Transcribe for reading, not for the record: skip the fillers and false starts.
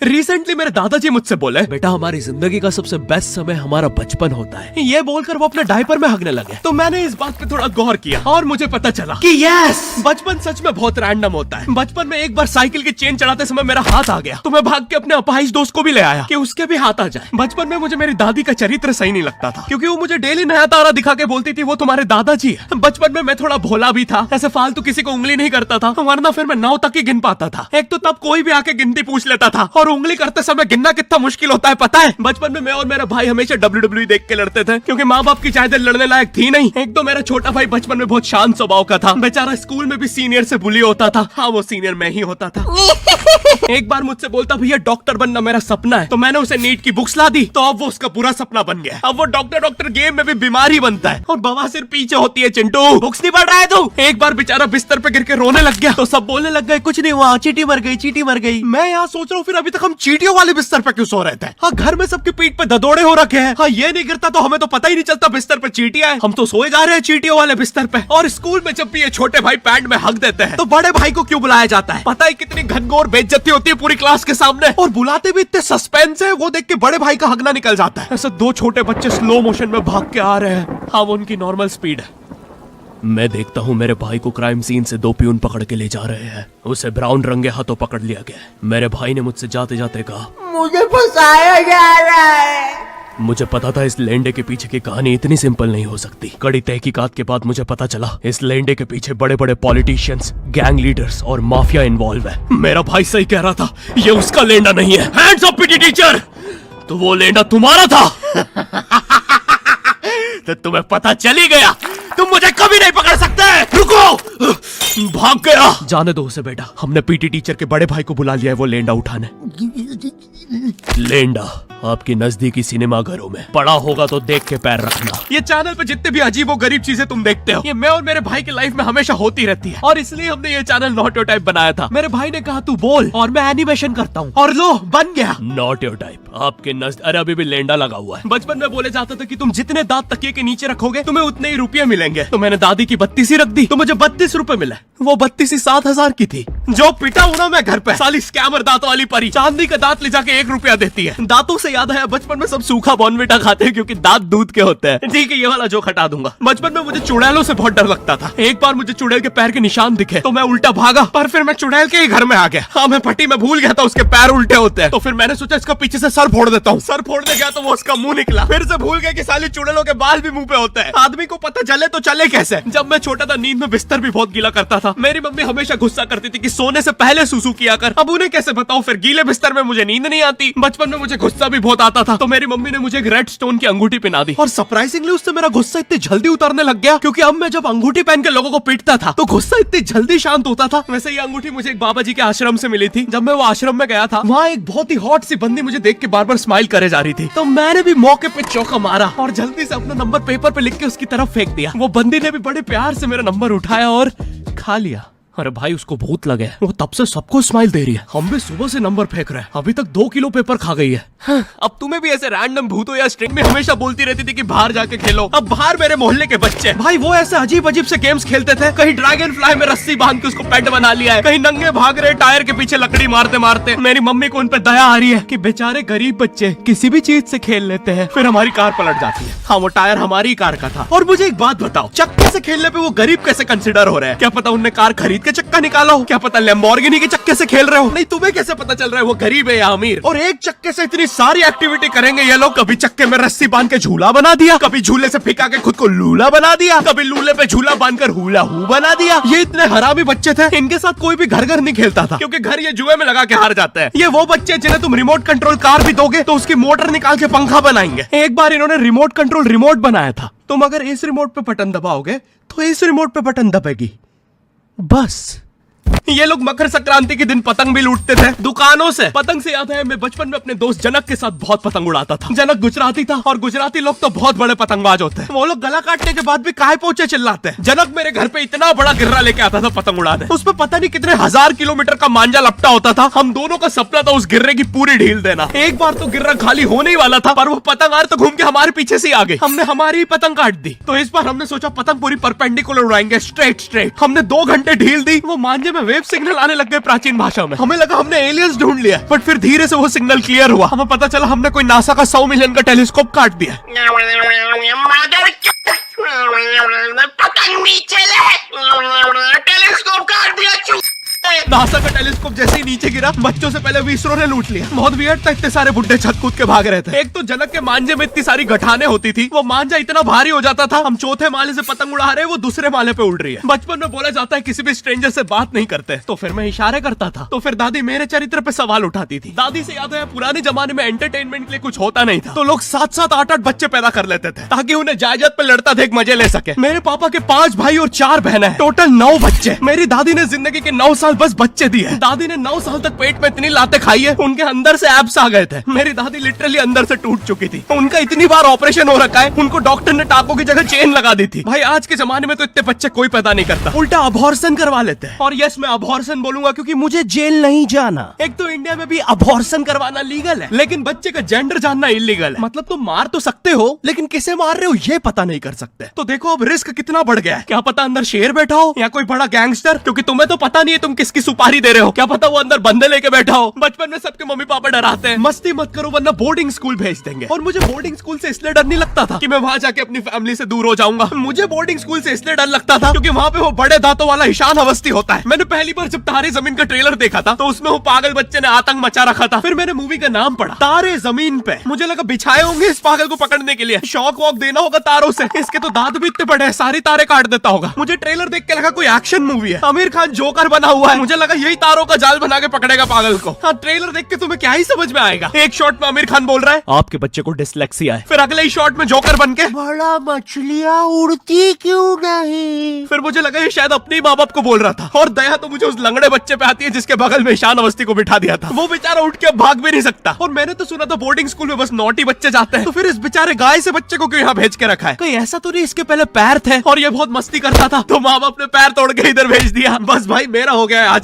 Recently मेरे दादाजी मुझसे बोले, बेटा हमारी जिंदगी का सबसे बेस्ट समय हमारा बचपन होता है। ये बोलकर वो अपने डायपर में हगने लगे। तो मैंने इस बात पे थोड़ा गौर किया और मुझे पता चला कि यस, बचपन सच में बहुत रैंडम होता है। बचपन में एक बार साइकिल की चेन चढ़ाते समय मेरा हाथ आ गया, तो मैं भाग के अपने अपाहिज दोस्त को भी ले आया कि उसके भी हाथ आ जाए। बचपन में मुझे मेरी दादी का चरित्र सही नहीं लगता था, क्योंकि वो मुझे डेली नया तारा दिखा के बोलती थी वो तुम्हारे दादाजी है। बचपन में मैं थोड़ा भोला भी था, ऐसे फालतू किसी को उंगली नहीं करता था, वरना फिर मैं 9 तक ही गिन पाता था। एक तो तब कोई भी आके गिनती पूछ लेता था, और उंगली करते समय गिनना कितना मुश्किल होता है पता है। बचपन में मैं और मेरा भाई हमेशा WWE देख के लड़ते थे, क्योंकि माँ बाप की चाहते लड़ने लायक थी नहीं। एक तो मेरा छोटा भाई बचपन में बहुत शांत स्वभाव का था, बेचारा स्कूल में भी सीनियर से बुली होता था। हाँ, वो सीनियर मैं ही होता था। एक बार मुझसे बोलता, भैया डॉक्टर बनना मेरा सपना है। तो मैंने उसे नीट की बुक्स ला दी, तो अब वो उसका पूरा सपना बन गया। अब वो डॉक्टर गेम में भी बीमारी बनता है, और बवासीर पीछे होती है। चिंटू बुक्स नहीं पढ़ रहा है तू? एक बार बेचारा बिस्तर पे गिर के रोने लग गया, तो सब बोलने लग गए, कुछ नहीं हुआ, चींटी मर गई, चींटी मर गई। मैं यहाँ सोच रहा हूँ फिर अभी तक हम चींटियों वाले बिस्तर पे क्यों सो रहे थे? हाँ, घर में सबकी पीठ पे ददोड़े हो रखे हैं। हाँ, ये नहीं गिरता तो हमें तो पता ही नहीं चलता बिस्तर पे चींटियां हैं। हम तो सोए जा रहे हैं चींटियों वाले बिस्तर पे। और स्कूल में जब भी ये छोटे भाई पैंट में हक देते हैं, तो बड़े भाई को क्यों बुलाया जाता है? पता है कितनी घनघोर बेइज्जती होती है पूरी क्लास के सामने, और बुलाते भी इतने सस्पेंस है, वो देख के बड़े भाई का हगना निकल जाता है। ऐसे 2 छोटे बच्चे स्लो मोशन में भाग के आ रहे हैं। हाँ, वो उनकी नॉर्मल स्पीड है। मैं देखता हूँ मेरे भाई को क्राइम सीन से 2 पियून पकड़ के ले जा रहे हैं। उसे ब्राउन रंगे हाथों पकड़ लिया गया। मेरे भाई ने मुझसे जाते जाते कहा, मुझे फंसाया जा रहा है। मुझे पता था इस लेंडे के पीछे की कहानी इतनी सिंपल नहीं हो सकती। कड़ी तहकीकात के बाद मुझे पता चला इस लेंडे के पीछे बड़े बड़े पॉलिटिशियंस, गैंग लीडर्स और माफिया इन्वॉल्व है। मेरा भाई सही कह रहा था, ये उसका लेंडा नहीं है। हैंड्स अप पीटी टीचर, तो वो लेंडा तुम्हारा था। तो तुम्हें पता चल ही गया, तुम मुझे कभी नहीं पकड़ सकते। रुको, भाग गया। जाने दो उसे बेटा, हमने पीटी टीचर के बड़े भाई को बुला लिया है वो लेंडा उठाने। लेंडा आपकी नजदीकी सिनेमा घरों में पड़ा होगा तो देख के पैर रखना। ये चैनल पे जितने भी अजीब और गरीब चीजें तुम देखते हो, ये मैं और मेरे भाई की लाइफ में हमेशा होती रहती है, और इसलिए हमने ये चैनल नॉट योर टाइप बनाया था। मेरे भाई ने कहा तू बोल और मैं एनिमेशन करता हूँ, और लो बन गया नॉट योर टाइप। आपके अरे अभी भी लेंडा लगा हुआ है। बचपन में बोले जाता था कि तुम जितने दांत तकिए के नीचे रखोगे तुम्हें उतने ही रुपये मिलेंगे। तो मैंने दादी की 32 रख दी, तो मुझे 32 रुपए मिले। वो 32 7,000 की थी। जो पिटा हूं ना मैं घर पे, साली स्कैमर दांतों वाली परी, चांदी का दांत ले जाके 1 रुपया देती है। दांतों से याद है, बचपन में सब सूखा बॉर्नविटा खाते हैं क्योंकि दांत दूध के होते हैं। ठीक है, ये वाला जोक हटा दूंगा। बचपन में मुझे चुड़ैलों से बहुत डर लगता था। एक बार मुझे चुड़ैल के पैर के निशान दिखे तो मैं उल्टा भागा, पर फिर मैं चुड़ैल के ही घर में आ गया। हाँ, मैं पट्टी में भूल गया था उसके पैर उल्टे होते हैं, तो फिर मैंने सोचा इसका पीछे से सर फोड़ देता हूँ। सर फोड़ने गया तो वो उसका मुंह निकला। फिर से भूल गया कि साली चुड़ैलों के बाल भी मुंह पे होते हैं। आदमी को पता चले तो चले कैसे। जब मैं छोटा था नींद में बिस्तर भी बहुत गीला करता था। मेरी मम्मी हमेशा गुस्सा करती थी कि सोने से पहले सुसु किया कर। अब उन्हें कैसे बताऊं, फिर गीले बिस्तर में मुझे नींद नहीं आती। बचपन में मुझे गुस्सा भी बहुत आता था, तो मेरी मम्मी ने मुझे एक रेड स्टोन की अंगूठी पहना दी, और सरप्राइजिंगली उससे मेरा गुस्सा इतनी जल्दी उतरने लग गया, क्योंकि अब मैं जब अंगूठी पहन के लोगों को पीटता था तो गुस्सा इतनी जल्दी शांत होता था। वैसे ये अंगूठी मुझे एक बाबा जी के आश्रम से मिली थी। जब मैं वो आश्रम में गया था, वहाँ एक बहुत ही हॉट सी बंदी मुझे देख के बार बार स्माइल करे जा रही थी, तो मैंने भी मौके पे चौका मारा और जल्दी से अपना नंबर पेपर पे लिख के उसकी तरफ फेंक दिया। वो बंदी ने भी बड़े प्यार से मेरा नंबर उठाया और खा लिया। अरे भाई, उसको भूत लगे, वो तब से सबको स्माइल दे रही है। हम भी सुबह से नंबर फेंक रहे हैं, अभी तक 2 किलो पेपर खा गई है। अब तुम्हें भी ऐसे रैंडम भूतों या स्ट्रिंग में हमेशा बोलती रहती थी कि बाहर जाके खेलो। अब बाहर मेरे मोहल्ले के बच्चे भाई वो ऐसे अजीब अजीब से गेम्स खेलते थे। कहीं ड्रैगन फ्लाई में रस्सी बांध के उसको पेट बना लिया है, कहीं नंगे भाग रहे टायर के पीछे लकड़ी मारते मारते। मेरी मम्मी को उन पे दया आ रही है कि बेचारे गरीब बच्चे किसी भी चीज से खेल लेते हैं, फिर हमारी कार पलट जाती है। हाँ, वो टायर हमारी कार का था। और मुझे एक बात बताओ, चक्के से खेलने पे वो गरीब कैसे कंसिडर हो रहे हैं? क्या पता उनने कार खरीद के चक्का निकाला हो, क्या पता लैम्बोर्गिनी के चक्के से खेल रहे हो। नहीं, तुम्हें कैसे पता चल रहा है वो गरीब है या अमीर? और एक चक्के से इतनी सारी एक्टिविटी करेंगे ये लोग। कभी चक्के में रस्सी बांध के झूला बना दिया, कभी झूले से फिका के खुद को लूला बना दिया, कभी लूले पे झूला बांधकर हुला हू बना दिया। ये इतने हरामी बच्चे थे, इनके साथ कोई भी घर नहीं खेलता था, क्योंकि घर ये जुए में लगा के हार जाते हैं। ये वो बच्चे जिन्हें तुम रिमोट कंट्रोल कार भी दोगे तो उसकी मोटर निकाल के पंखा बनाएंगे। एक बार इन्होंने रिमोट कंट्रोल रिमोट बनाया था। तुम अगर इस रिमोट पे बटन दबाओगे तो इस रिमोट पे बटन दबेगी, बस। ये लोग मकर संक्रांति के दिन पतंग भी लूटते थे दुकानों से। पतंग से याद है, मैं बचपन में अपने दोस्त जनक के साथ बहुत पतंग उड़ाता था। जनक गुजराती था, और गुजराती लोग तो बहुत बड़े पतंगबाज होते हैं। वो लोग गला काटने के बाद भी काहे पोचे चिल्लाते हैं। जनक मेरे घर पे इतना बड़ा गिर्रा लेके आता था पतंग उड़ाने। उस पर पता नहीं कितने 1000 किलोमीटर का मांझा लपटा होता था। हम दोनों का सपना था उस गिर्रे की पूरी ढील देना। एक बार तो गिर्रा खाली होने ही वाला था, पर वो पतंग तो घूम के हमारे पीछे से आ गई। हमने हमारी ही पतंग काट दी। तो इस बार हमने सोचा पतंग पूरी परपेंडिकुलर उड़ाएंगे, स्ट्रेट। हमने 2 घंटे ढील दी, वो मांझे में वेव सिग्नल आने लग गए प्राचीन भाषा में। हमें लगा हमने एलियंस ढूंढ लिया, बट फिर धीरे से वो सिग्नल क्लियर हुआ। हमें पता चला हमने कोई नासा का 100 मिलियन का टेलीस्कोप काट दिया। पतंग नीचे ले, टेलीस्कोप काट दिया। नासा का टेलीस्कोप जैसे ही नीचे गिरा, बच्चों से पहले विसरो ने लूट लिया। बहुत वियर्ड था, इतने सारे बुड्ढे छत कूद के भाग रहे थे। एक तो जनक के मांझे में इतनी सारी गठाने होती थी, वो मांझा इतना भारी हो जाता था, हम चौथे माले से पतंग उड़ा रहे, वो दूसरे माले पे उड़ रही है। बचपन में बोला जाता है किसी भी स्ट्रेंजर से बात नहीं करते, तो फिर मैं इशारे करता था। तो फिर दादी मेरे चरित्र पे सवाल उठाती थी। दादी से याद है पुराने जमाने में एंटरटेनमेंट के लिए कुछ होता नहीं था, तो लोग 7-7, 8-8 बच्चे पैदा कर लेते थे ताकि उन्हें जायदाद पे लड़ता देख मजे ले सके। मेरे पापा के 5 भाई और 4 बहनें, टोटल 9 बच्चे। मेरी दादी ने जिंदगी के 9 साल बस बच्चे दिए। दादी ने 9 साल तक पेट में इतनी लातें खाई है, उनके अंदर से एब्स आ गए थे। मेरी दादी लिटरली अंदर से टूट चुकी थी। उनका इतनी बार ऑपरेशन हो रखा है, उनको डॉक्टर ने टाकों की जगह चेन लगा दी थी। भाई आज के जमाने में तो इतने बच्चे कोई पैदा नहीं करता, उल्टा अबॉर्शन करवा लेते हैं। और यस, मैं अबॉर्शन बोलूंगा क्योंकि मुझे जेल नहीं जाना। एक तो इंडिया में भी अबॉर्शन करवाना लीगल है, लेकिन बच्चे का जेंडर जानना इलीगल है। मतलब तुम मार तो सकते हो, लेकिन किसे मार रहे हो ये पता नहीं कर सकते। तो देखो अब रिस्क कितना बढ़ गया है। क्या पता अंदर शेर बैठा हो या कोई बड़ा गैंगस्टर, क्योंकि तुम्हें तो पता नहीं है तुम किसकी सुपारी दे रहे हो। क्या पता वो अंदर बंदे लेके बैठा हो। बचपन में सबके मम्मी पापा डराते हैं, मस्ती मत करो वरना बोर्डिंग स्कूल भेज देंगे। और मुझे बोर्डिंग स्कूल से इसलिए डर नहीं लगता था कि मैं वहां जाके अपनी फैमिली से दूर हो जाऊंगा। मुझे बोर्डिंग स्कूल से इसलिए डर लगता था क्योंकि वहां पे वो बड़े दांतों वाला ईशान अवस्थी होता है। मैंने पहली बार जब तारे जमीन का ट्रेलर देखा था, तो उसमें वो पागल बच्चे ने आतंक मचा रखा था। फिर मैंने मूवी का नाम पढ़ा, तारे जमीन पे। मुझे लगा बिछाए होंगे इस पागल को पकड़ने के लिए, शॉक वॉक देना होगा तारों से। इसके तो दांत भी इतने बड़े हैं, सारी तारे काट देता होगा। मुझे ट्रेलर देख के लगा कोई एक्शन मूवी है, आमिर खान जोकर बना हुआ है। मुझे लगा यही तारों का जाल बना के पकड़ेगा पागल को। हाँ, ट्रेलर देख के तुम्हें क्या ही समझ में आएगा। एक शॉट में आमिर खान बोल रहा है आपके बच्चे को डिसलेक्सिया है, फिर अगले ही शॉट में जोकर बन के बड़ा मछलियाँ उड़ती क्यों नहीं। फिर मुझे लगा ये शायद अपने माँ बाप को बोल रहा था। और दया तो मुझे उस लंगड़े बच्चे पे आती है जिसके बगल में ईशान अवस्थी को बिठा दिया था। वो बेचारा उठ के भाग भी नहीं सकता। और मैंने तो सुना था बोर्डिंग स्कूल में बस नॉटी बच्चे जाते हैं, तो फिर इस बेचारे गाय से बच्चे को क्यों यहाँ भेज के रखा है। कहीं ऐसा तो नहीं इसके पहले पैर थे और ये बहुत मस्ती करता था, तो माँ बाप ने पैर तोड़ के इधर भेज दिया। बस भाई मेरा हो गया आज।